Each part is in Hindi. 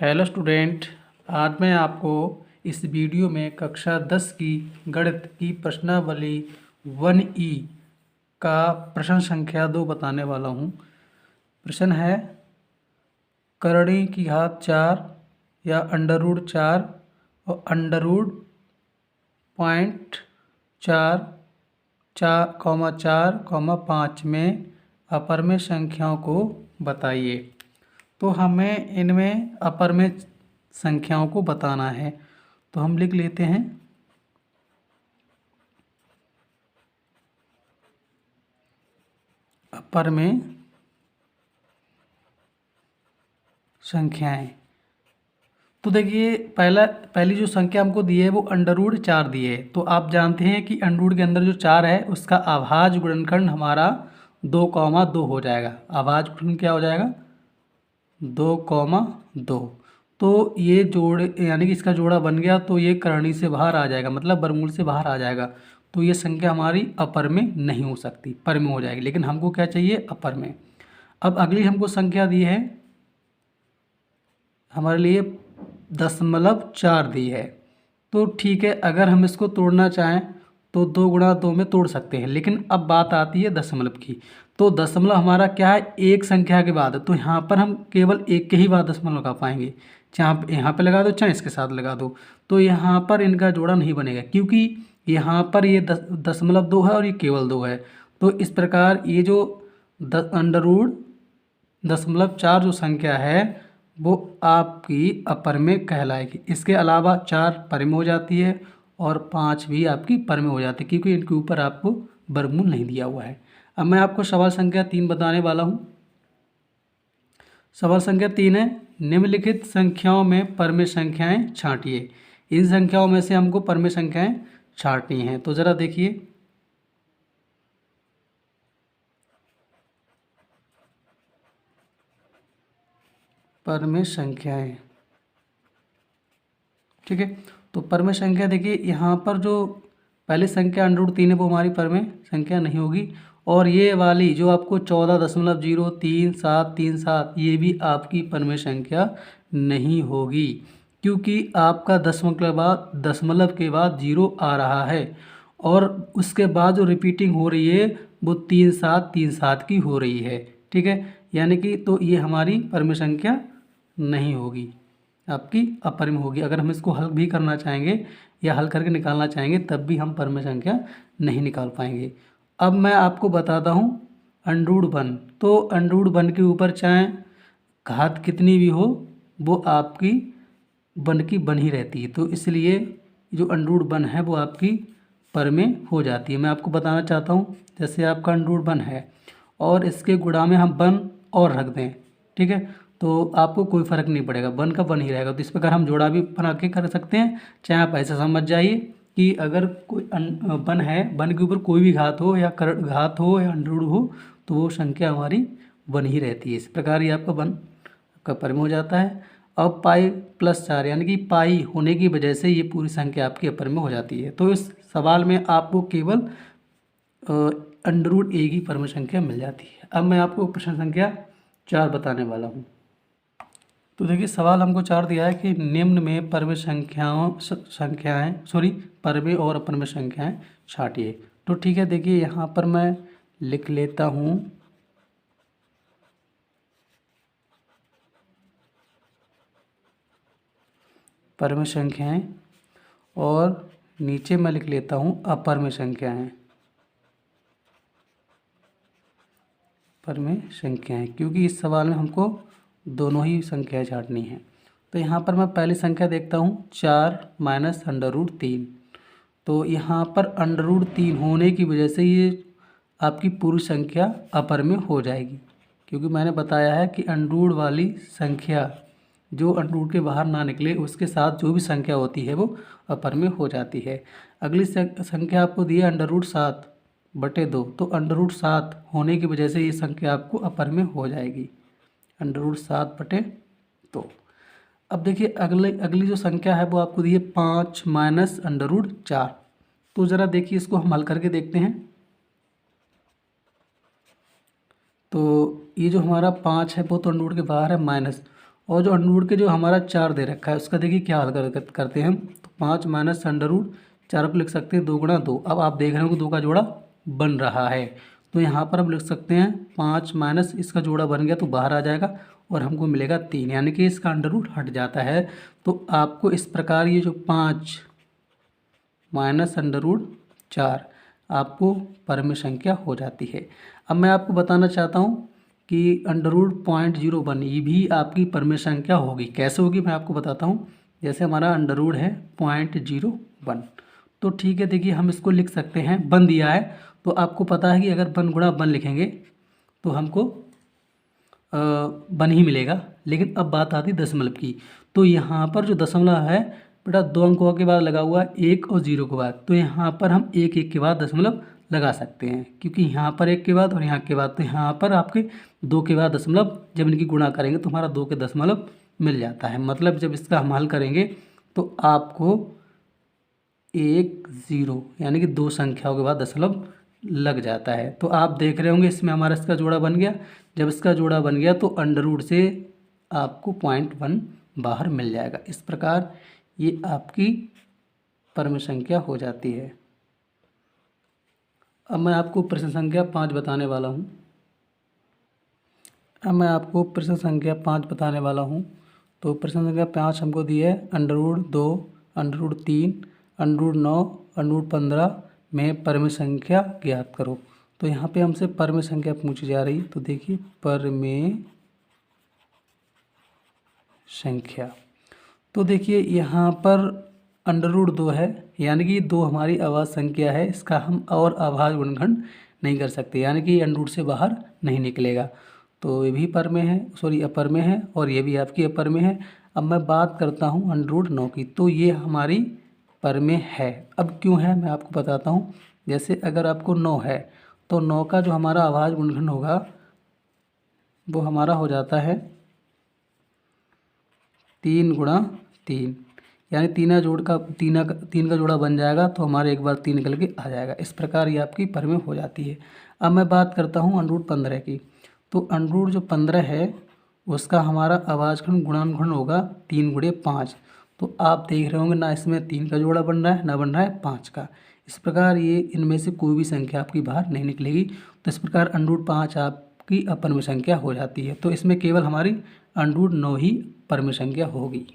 Hello student. आज मैं आपको इस वीडियो में कक्षा 10 की गणित की प्रश्नावली 1E का प्रश्न संख्या 2 बताने वाला हूँ। प्रश्न है करणी की घात 4 या अंडर रूट 4 और अंडर रूट 4,4,5 में अपरमेय संख्याओं को बताइए। तो हमें इनमें अपरमेय संख्याओं को बताना है, तो हम लिख लेते हैं अपरमेय संख्याएं। तो देखिए पहली जो संख्या हमको दी है वो अंडर रूट 4 दी है। तो आप जानते हैं कि अंडर रूट के अंदर जो 4 है उसका अभाज्य गुणनखंड हमारा 2,2 हो जाएगा। अभाज्य गुणनखंड क्या हो जाएगा? 2,2। तो ये जोड़ यानी कि इसका जोड़ा बन गया, तो ये करणी से बाहर आ जाएगा, मतलब वर्गमूल से बाहर आ जाएगा। तो ये संख्या हमारी अपर में नहीं हो सकती, पर में हो जाएगी। लेकिन हमको क्या चाहिए? अपर में। अब अगली हमको संख्या दी है हमारे लिए 0.4 दी है। तो ठीक है, अगर हम इसको तोड़ना चाहें तो 2 गुणा 2 में तोड़ सकते हैं। लेकिन अब बात आती है दशमलव की। तो दशमलव हमारा क्या है? एक संख्या के बाद। तो यहाँ पर हम केवल एक के ही बाद दशमलव लगा पाएंगे। चाहे यहाँ पे लगा दो, चाहे इसके साथ लगा दो, तो यहाँ पर इनका जोड़ा नहीं बनेगा, क्योंकि यहाँ पर ये 0.2 है और ये केवल 2 है। तो इस प्रकार ये जो अंडर रूट 0.4 जो संख्या है वो आपकी अपर में कहलाएगी। इसके अलावा 4 पर में हो जाती है और 5 भी आपकी पर में हो जाती है, क्योंकि इनके ऊपर आपको वर्गमूल नहीं दिया हुआ है। अब मैं आपको सवाल संख्या 3 बताने वाला हूँ। सवाल संख्या 3 है, निम्नलिखित संख्याओं में परमेय संख्याएं छांटिए। इन संख्याओं में से हमको परमेय संख्याएं छांटनी हैं। तो ज़रा देखिए, परमेय संख्याएं, ठीक है। तो परमेय संख्या देखिए, यहाँ पर जो पहली संख्या अंडर रूट 3 है वो हमारी परमेय संख्या नहीं होगी। और ये वाली जो आपको 14,03737 ये भी आपकी परमेय संख्या नहीं होगी, क्योंकि आपका दशमलव के बाद 0 आ रहा है और उसके बाद जो रिपीटिंग हो रही है वो 3737 की हो रही है, ठीक है। यानी कि तो ये हमारी परमेय संख्या नहीं होगी, आपकी अपर में होगी। अगर हम इसको हल भी करना चाहेंगे या हल करके निकालना चाहेंगे तब भी हम परमेय संख्या नहीं निकाल पाएंगे। अब मैं आपको बताता हूँ अंडर रूट 1। तो अंडर रूट 1 के ऊपर चाहे घात कितनी भी हो वो आपकी बन ही रहती है। तो इसलिए जो अंडर रूट 1 है वो आपकी पर में हो जाती है। मैं आपको बताना चाहता हूँ, जैसे आपका अंडर रूट 1 है और इसके गुणा में हम 1 और रख दें, ठीक है, तो आपको कोई फ़र्क नहीं पड़ेगा, 1 का 1 ही रहेगा। तो इस प्रकार हम जोड़ा भी बना के कर सकते हैं। चाहे आप ऐसा समझ जाइए कि अगर कोई 1 है, 1 के ऊपर कोई भी घात हो या घात हो या अंडर हो तो वो संख्या हमारी 1 ही रहती है। इस प्रकार ये आपका 1 आपका पर में हो जाता है। अब पाई+4 यानी कि पाई होने की वजह से ये पूरी संख्या आपकी अपर में हो जाती है। तो इस सवाल में आपको केवल अंडर रूट 1 की परमेय संख्या मिल जाती है। अब मैं आपको प्रश्न संख्या 4 बताने वाला हूँ। तो देखिए, सवाल हमको 4 दिया है कि निम्न में परमेय परमेय और अपरमेय संख्याएं छांटिए। तो ठीक है, देखिए यहाँ पर मैं लिख लेता हूँ परमेय संख्याएं और नीचे मैं लिख लेता हूँ अपरमेय संख्याएं। परमेय संख्याएं, क्योंकि इस सवाल में हमको दोनों ही संख्याएं छांटनी हैं। तो यहाँ पर मैं पहली संख्या देखता हूँ 4 माइनस अंडर रूट 3। तो यहाँ पर अंडर रूट 3 होने की वजह से ये आपकी पूरी संख्या अपर में हो जाएगी, क्योंकि मैंने बताया है कि अंडर रूट वाली संख्या जो अंडर रूट के बाहर ना निकले उसके साथ जो भी संख्या होती है वो अपर में हो जाती है। अगली संख्या आपको दी है अंडर रूट 7/2। तो अंडर रूट 7 होने की वजह से ये संख्या आपको अपर में हो जाएगी, अंडर रूट 7/2। अब देखिए अगली जो संख्या है वो आपको दी है 5 माइनस अंडर रूट 4। तो ज़रा देखिए इसको हम हल करके देखते हैं। तो ये जो हमारा 5 है वो तो अंडर रूट के बाहर है माइनस, और जो अंडर रूट के जो हमारा 4 दे रखा है उसका देखिए क्या हल करते हैं हम। तो 5 माइनस अंडर रूट 4 को लिख सकते हैं 2 गुणा 2। अब आप देख रहे हो कि 2 का जोड़ा बन रहा है, तो यहाँ पर हम लिख सकते हैं 5 माइनस इसका जोड़ा बन गया तो बाहर आ जाएगा और हमको मिलेगा 3, यानी कि इसका अंडर रूट हट जाता है। तो आपको इस प्रकार ये जो 5 माइनस अंडर रूट 4 आपको परमेय संख्या हो जाती है। अब मैं आपको बताना चाहता हूँ कि अंडर रूट 0.01 ये भी आपकी परमेय संख्या होगी। कैसे होगी मैं आपको बताता हूँ। जैसे हमारा अंडर रूट है 0.01, तो ठीक है, देखिए हम इसको लिख सकते हैं, 1 दिया है तो आपको पता है कि अगर 1 गुणा 1 लिखेंगे तो हमको 1 ही मिलेगा। लेकिन अब बात आती दशमलव की, तो यहाँ पर जो दशमलव है बेटा 2 अंकों के बाद लगा हुआ है 1 और 0 के बाद, तो यहाँ पर हम 1 1 के बाद दशमलव लगा सकते हैं, क्योंकि यहाँ पर 1 के बाद और यहाँ के बाद, तो यहाँ पर आपके 2 के बाद दशमलव जब इनकी गुणा करेंगे तो हमारा 2 के दशमलव मिल जाता है। मतलब जब इसका हम हल करेंगे तो आपको 1 0 यानी कि 2 संख्याओं के बाद दशमलव लग जाता है। तो आप देख रहे होंगे इसमें हमारा इसका जोड़ा बन गया। जब इसका जोड़ा बन गया तो अंडर रूट से आपको 0.1 बाहर मिल जाएगा। इस प्रकार ये आपकी परमेय संख्या हो जाती है। अब मैं आपको प्रश्न संख्या 5 बताने वाला हूँ। तो प्रश्न संख्या 5 हमको दी है under root 2, under root 3, under root 9, under root 15 में परमेय संख्या ज्ञात करो। तो यहाँ पे हमसे परमेय संख्या पूछी जा रही, तो देखिए परमेय संख्या, तो देखिए यहाँ पर अंडर रूट 2 है, यानी कि 2 हमारी अभाज्य संख्या है, इसका हम और अभाज्य गुणनखंड नहीं कर सकते, यानी कि अंडर रूट से बाहर नहीं निकलेगा। तो ये भी परमेय है, अपरमेय है, और ये भी आपकी अपरमेय है। अब मैं बात करता हूँ अंडर रूट 9 की, तो ये हमारी परमेय है। अब क्यों है मैं आपको बताता हूँ। जैसे अगर आपको 9 है तो 9 का जो हमारा अभाज्य गुणनखंड होगा वो हमारा हो जाता है 3 गुणा 3, यानी 3 का जोड़ा बन जाएगा तो हमारे एक बार 3 निकल के आ जाएगा। इस प्रकार ये आपकी परमेय हो जाती है। अब मैं बात करता हूँ अंडर रूट 15 की, तो अंडर रूट जो 15 है उसका हमारा अभाज्यखंड गुणनखंड होगा 3 गुणे 5। तो आप देख रहे होंगे ना इसमें 3 का जोड़ा बन रहा है ना बन रहा है 5 का। इस प्रकार ये इनमें से कोई भी संख्या आपकी बाहर नहीं निकलेगी। तो इस प्रकार अंडर रूट 5 आपकी अपरमेय संख्या हो जाती है। तो इसमें केवल हमारी अंडर रूट 9 ही परमेय संख्या होगी।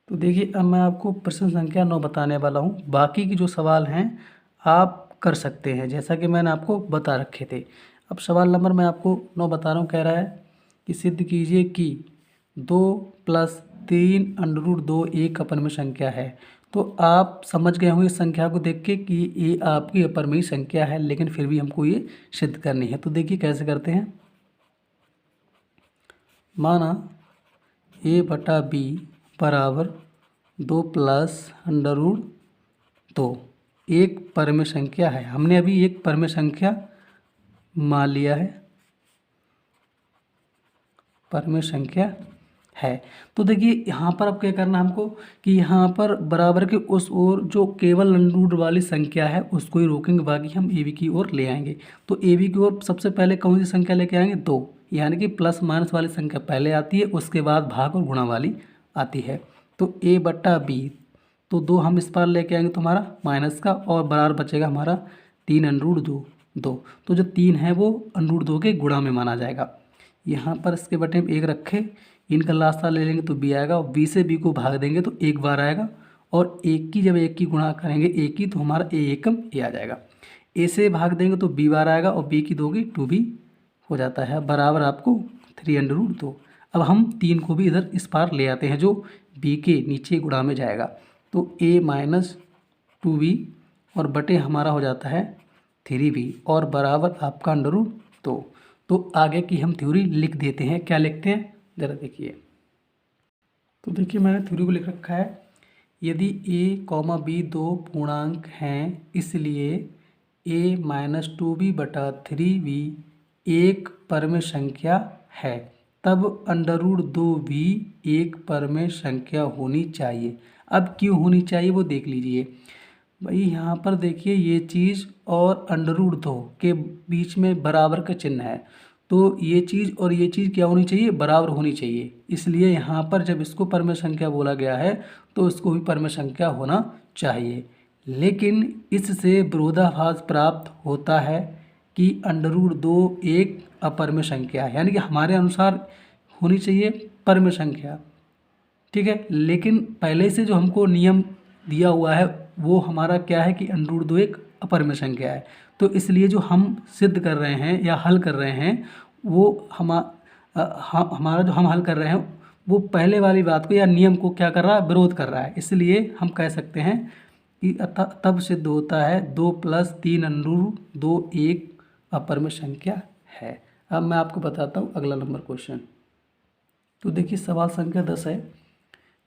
तो देखिए अब मैं आपको प्रश्न संख्या 9 बताने वाला हूँ। बाकी के जो सवाल हैं आप कर सकते हैं जैसा कि मैंने आपको बता रखे थे। अब सवाल नंबर मैं आपको 9 बता रहा हूँ। कह रहा है कि सिद्ध कीजिए कि 2 + 3 अंडर रूट 2 एक अपरमेय संख्या है। तो आप समझ गए होंगे इस संख्या को देख के कि ये आपकी अपरमेय संख्या है, लेकिन फिर भी हमको ये सिद्ध करनी है। तो देखिए कैसे करते हैं। माना a/b बराबर 2 + अंडर रूट 2 एक परमेय संख्या है। हमने अभी एक परमेय संख्या मान लिया है, परमेय संख्या है। तो देखिए यहाँ पर अब क्या करना हमको कि यहाँ पर बराबर के उस ओर जो केवल अंडर रूट वाली संख्या है उसको ही रोकेंगे, बाकी हम ए बी की ओर ले आएंगे। तो ए बी की ओर सबसे पहले कौन सी संख्या लेके आएंगे 2, यानी कि प्लस माइनस वाली संख्या पहले आती है, उसके बाद भाग और गुणा वाली आती है। तो a/b, तो 2 हम इस पार लेके आएंगे तो हमारा माइनस का, और बराबर बचेगा हमारा 3 अंडर रूट 2। तो जो 3 है वो अंडर रूट 2 के गुणा में माना जाएगा। यहाँ पर इसके बटे में 1 रखे, इनका लास्ट ले लेंगे तो b आएगा, और b से b को भाग देंगे तो 1 बार आएगा, और जब 1 की गुणा करेंगे a की तो हमारा a एकम a आ जाएगा। a से भाग देंगे तो b बार आएगा, और b की 2 की 2b हो जाता है, बराबर आपको 3 अंडर रूट 2। अब हम 3 को भी इधर इस पार ले आते हैं जो b के नीचे गुणा में जाएगा, तो a - 2b और बटे हमारा हो जाता है 3b और बराबर आपका अंडर रूट 2। तो आगे की हम थ्योरी लिख देते हैं। क्या लिखते हैं ज़रा देखिए। तो देखिए मैंने थ्योरी को लिख रखा है। यदि a, b 2 पूर्णांक हैं, इसलिए a - 2b/3b एक परमेय संख्या है, तब अंडर रूट 2 भी एक परमेय संख्या होनी चाहिए। अब क्यों होनी चाहिए वो देख लीजिए भाई। यहाँ पर देखिए ये चीज़ और अंडर रूट 2 के बीच में बराबर का चिन्ह है, तो ये चीज़ और ये चीज़ क्या होनी चाहिए, बराबर होनी चाहिए। इसलिए यहाँ पर जब इसको परमेय संख्या बोला गया है तो इसको भी परमेय संख्या होना चाहिए। लेकिन इससे विरोधाभास प्राप्त होता है कि √2 एक अपरमेय संख्या है, यानी कि हमारे अनुसार होनी चाहिए परमेय संख्या, ठीक है। लेकिन पहले से जो हमको नियम दिया हुआ है वो हमारा क्या है कि √2 एक अपरमेय संख्या है। तो इसलिए जो हम सिद्ध कर रहे हैं या हल कर रहे हैं वो हमारा जो हम हल कर रहे हैं वो पहले वाली बात को या नियम को क्या कर रहा है, विरोध कर रहा है। इसलिए हम कह सकते हैं कि तब सिद्ध होता है 2 + 3√2 एक अपरमेय संख्या है। अब मैं आपको बताता हूँ अगला नंबर क्वेश्चन। तो देखिए सवाल संख्या 10 है,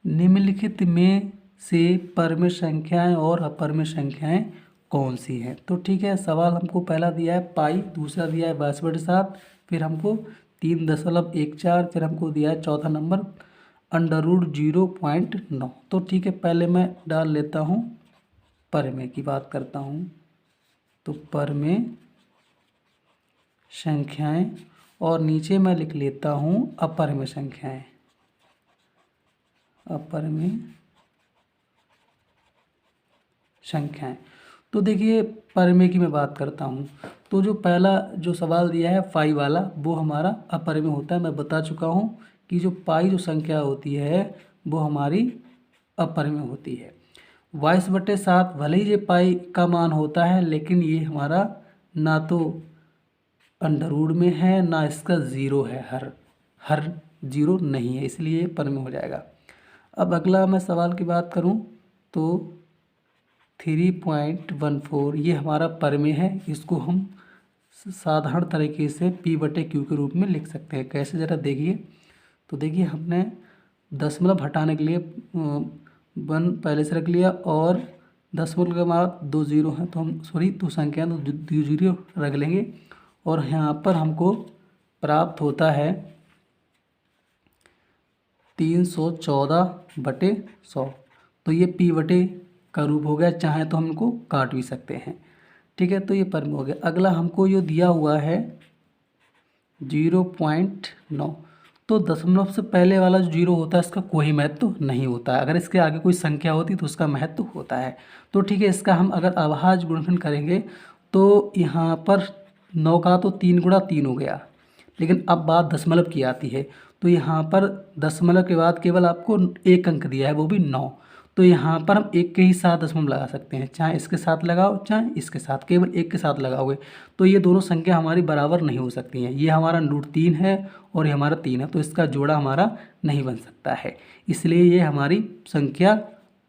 निम्नलिखित में से परमेय संख्याएं और अपरमेय संख्याएं कौन सी हैं। तो ठीक है, सवाल हमको पहला दिया है पाई, दूसरा दिया है 22/7, फिर हमको 3.14, फिर हमको दिया है चौथा नंबर √0.9। तो ठीक है, पहले मैं डाल लेता हूँ परमेय की बात करता हूँ। तो परमेय संख्याएं और नीचे मैं लिख लेता हूँ अपरमेय संख्याएं, अपरमेय संख्याएं। तो देखिए परमेय की मैं बात करता हूँ। तो जो पहला जो सवाल दिया है पाई वाला वो हमारा अपरमेय होता है। मैं बता चुका हूँ कि जो पाई जो संख्या होती है वो हमारी अपरमेय होती है। 22/7 भले ही ये पाई का मान होता है लेकिन ये हमारा ना तो अंडर में है ना इसका ज़ीरो है, हर ज़ीरो नहीं है, इसलिए परमेय हो जाएगा। अब अगला मैं सवाल की बात करूं तो 3.14 ये हमारा परमेय है। इसको हम साधारण तरीके से P/Q के रूप में लिख सकते हैं। कैसे ज़रा देखिए। तो देखिए हमने दशमलव हटाने के लिए 1 पहले से रख लिया और दशमलव के बाद 2 0 हैं तो हम दो संख्या तो 2 0 रख लेंगे और यहाँ पर हमको प्राप्त होता है 314/100। तो ये P/T का रूप हो गया, चाहे तो हम इनको काट भी सकते हैं, ठीक है। तो ये परमेय हो गया। अगला हमको जो दिया हुआ है 0.9, तो दशमलव से पहले वाला जो 0 होता है इसका कोई महत्व नहीं होता है। अगर इसके आगे कोई संख्या होती तो उसका महत्व होता है। तो ठीक है, इसका हम अगर अभाज्य गुणनखंड करेंगे तो यहाँ पर 9 का तो 3 × 3 हो गया, लेकिन अब बात दशमलव की आती है। तो यहाँ पर दशमलव के बाद केवल आपको एक अंक दिया है वो भी 9। तो यहाँ पर हम एक के ही साथ दशमलव लगा सकते हैं, चाहे इसके साथ लगाओ चाहे इसके साथ, केवल एक के साथ लगाओगे तो ये दोनों संख्या हमारी बराबर नहीं हो सकती हैं। ये हमारा √3 है और ये हमारा 3 है, तो इसका जोड़ा हमारा नहीं बन सकता है, इसलिए ये हमारी संख्या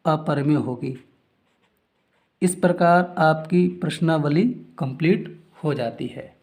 अपरमेय होगी। इस प्रकार आपकी प्रश्नावली कंप्लीट हो जाती है।